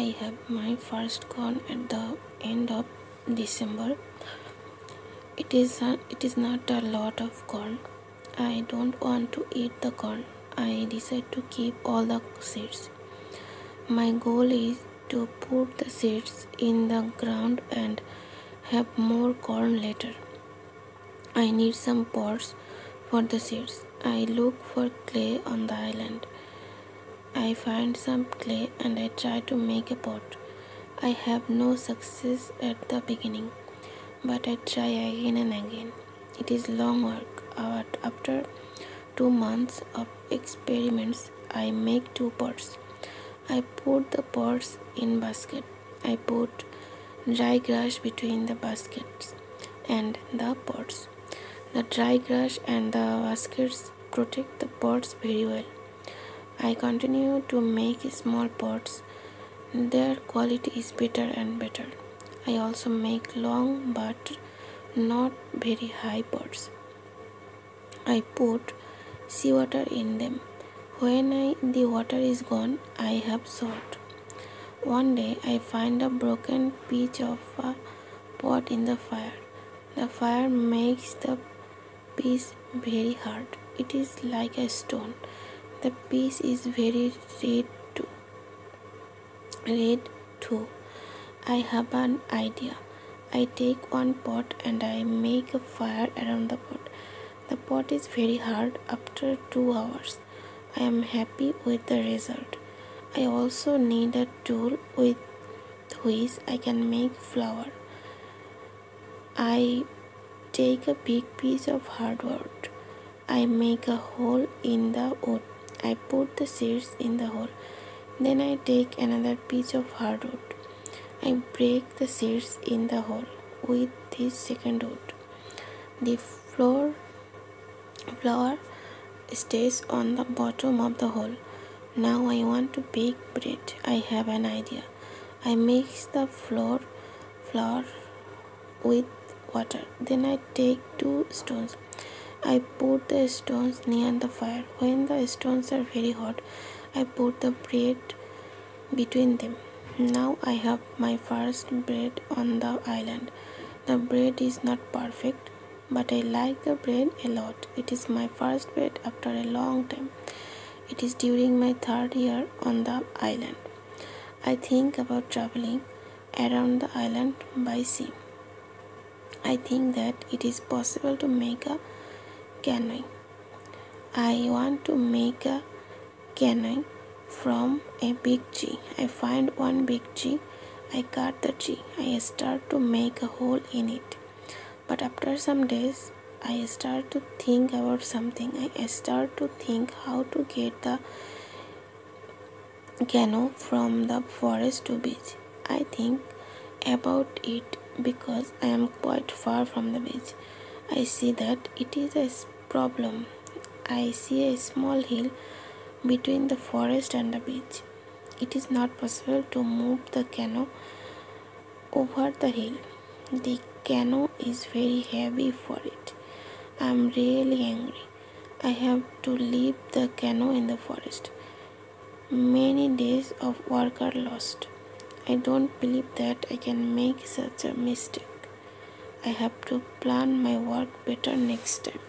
I have my first corn at the end of December. It is not a lot of corn. I don't want to eat the corn. I decide to keep all the seeds. My goal is to put the seeds in the ground and have more corn later. I need some pots for the seeds. I look for clay on the island. I find some clay and I try to make a pot. I have no success at the beginning, but I try again and again. It is long work, but after 2 months of experiments, I make 2 pots. I put the pots in basket. I put dry grass between the baskets and the pots. The dry grass and the baskets protect the pots very well. I continue to make small pots. Their quality is better and better. I also make long but not very high pots. I put seawater in them. When the water is gone, I have salt. One day I find a broken piece of a pot in the fire. The fire makes the piece very hard. It is like a stone. The piece is very red too. I have an idea. I take one pot and I make a fire around the pot. The pot is very hard after 2 hours. I am happy with the result. I also need a tool with which I can make flour. I take a big piece of hardwood. I make a hole in the wood. I put the seeds in the hole. Then I take another piece of hardwood. I break the seeds in the hole with this second wood. The flour stays on the bottom of the hole. Now I want to bake bread. I have an idea. I mix the flour with water. Then I take 2 stones. I put the stones near the fire. When the stones are very hot, I put the bread between them. Now I have my first bread on the island. The bread is not perfect, but I like the bread a lot. It is my first bread after a long time. It is during my 3rd year on the island. I think about traveling around the island by sea. I think that it is possible to make a canoe. I want to make a canoe from a big tree. I find one big tree. I cut the tree. I start to make a hole in it. But after some days, I start to think about something. I start to think how to get the canoe from the forest to beach. I think about it because I am quite far from the beach. I see that it is a problem. I see a small hill between the forest and the beach. It is not possible to move the canoe over the hill. The canoe is very heavy for it. I am really angry. I have to leave the canoe in the forest. Many days of work are lost. I don't believe that I can make such a mistake. I have to plan my work better next time.